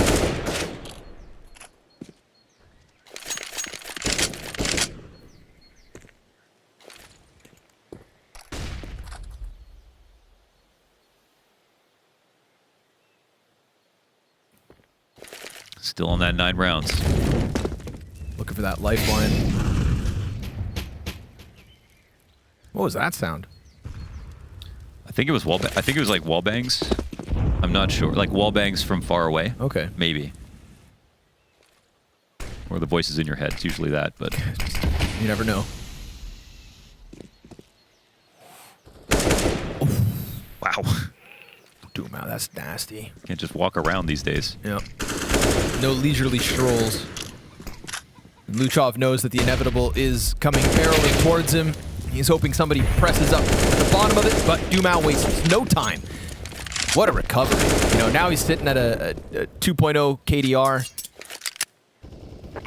Still on that 9 rounds. Looking for that lifeline. What was that sound? I think it was I think it was like wall bangs. I'm not sure. Like wall bangs from far away. Okay. Maybe. Or the voices in your head. It's usually that, but you never know. Wow. Dumao, that's nasty. Can't just walk around these days. Yep. No leisurely strolls. Luchov knows that the inevitable is coming barreling towards him. He's hoping somebody presses up at the bottom of it, but Dumao wastes no time. What a recovery. You know, now he's sitting at a 2.0 KDR.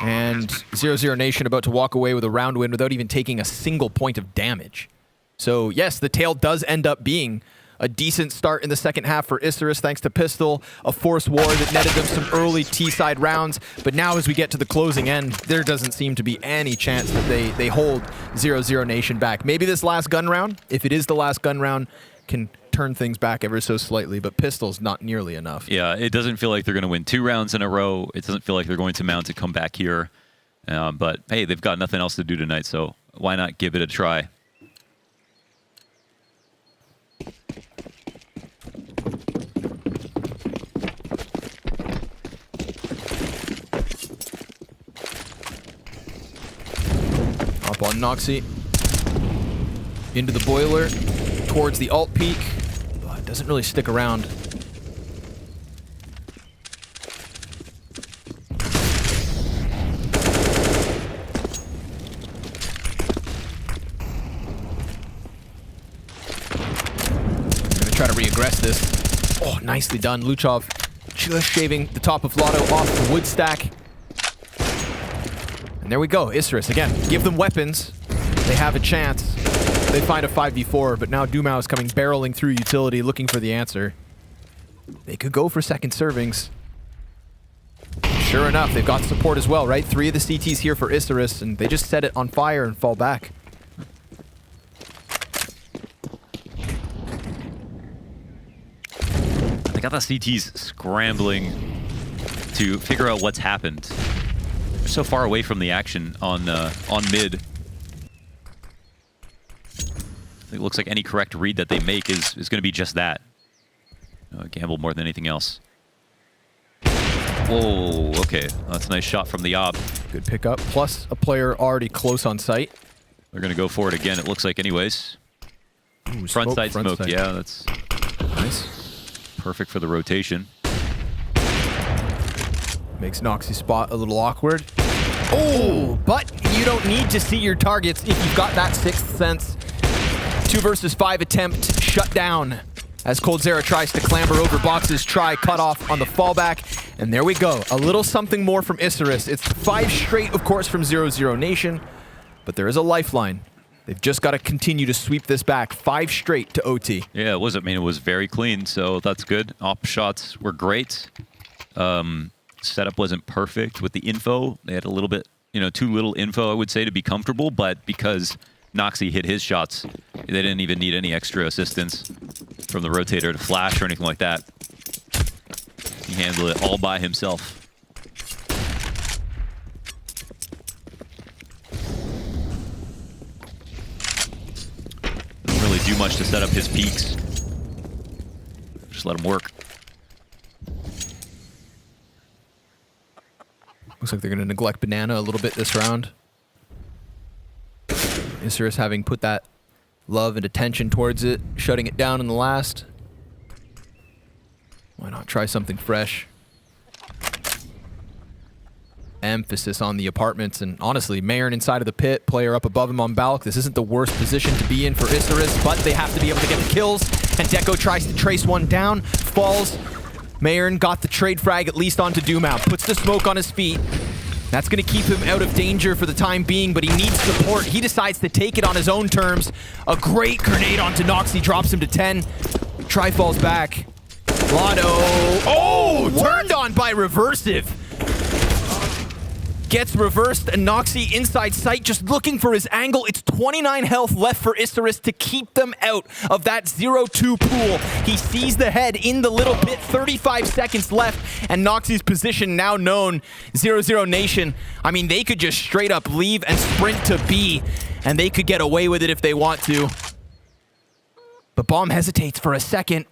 And 00Nation about to walk away with a round win without even taking a single point of damage. So yes, the tail does end up being a decent start in the second half for Isurus, thanks to Pistol, a force war that netted them some early T-side rounds. But now as we get to the closing end, there doesn't seem to be any chance that they hold 00Nation back. Maybe this last gun round, if it is the last gun round, can turn things back ever so slightly, but Pistol's not nearly enough. Yeah, it doesn't feel like they're going to win 2 rounds in a row. It doesn't feel like they're going to mount a comeback here. But hey, they've got nothing else to do tonight, so why not give it a try? Up on Noxy. Into the boiler. Towards the alt peak. But doesn't really stick around. Gonna try to re-aggress this. Oh, nicely done. Luchov just shaving the top of Lotto off the wood stack. And there we go, Isurus again. Give them weapons. They have a chance. They find a 5v4, but now Dumao is coming barreling through utility looking for the answer. They could go for second servings. Sure enough, they've got support as well, right? 3 of the CTs here for Isurus, and they just set it on fire and fall back. They got the CTs scrambling to figure out what's happened. They're so far away from the action on mid. It looks like any correct read that they make is going to be just that. Gamble more than anything else. Whoa, okay. That's a nice shot from the op. Good pickup, plus a player already close on site. They're going to go for it again, it looks like anyways. Ooh, front side smoke, side. Yeah, that's Nice. perfect for the rotation. Makes Noxie's spot a little awkward. Oh, but you don't need to see your targets if you've got that sixth sense. 2 versus 5 attempt shut down as coldzera tries to clamber over boxes, try cut off on the fallback. And there we go. A little something more from Isurus. It's 5 straight, of course, from 00Nation, but there is a lifeline. They've just got to continue to sweep this back. 5 straight to OT. Yeah, it was. I mean, it was very clean, so that's good. Op shots were great. Setup wasn't perfect with the info. They had a little bit, too little info, I would say, to be comfortable, but because Noxie hit his shots, they didn't even need any extra assistance from the rotator to flash or anything like that. He handled it all by himself. Didn't really do much to set up his peaks. Just let him work. Looks like they're going to neglect Banana a little bit this round. Isurus having put that love and attention towards it, shutting it down in the last. Why not try something fresh? Emphasis on the apartments, and honestly, Mayern inside of the pit, player up above him on Balk. This isn't the worst position to be in for Isurus, but they have to be able to get the kills, and Deco tries to trace one down, falls. Mayern got the trade frag at least onto Dumao, puts the smoke on his feet. That's going to keep him out of danger for the time being, but he needs support. He decides to take it on his own terms. A great grenade onto Noxie, drops him to 10. Try falls back. Lotto. Oh, turned on by Reversive. Gets reversed, and Noxie inside sight, just looking for his angle. It's 29 health left for Isurus to keep them out of that 0-2 pool. He sees the head in the little pit, 35 seconds left, and Noxie's position now known. 00Nation, I mean, they could just straight up leave and sprint to B, and they could get away with it if they want to. But Bomb hesitates for a second.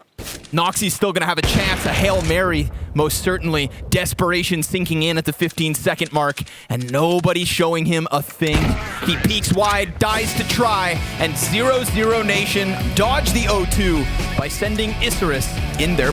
Noxie's still going to have a chance, a Hail Mary, most certainly. Desperation sinking in at the 15-second mark, and nobody's showing him a thing. He peeks wide, dies to try, and 00Nation dodge the 0-2 by sending Isurus in their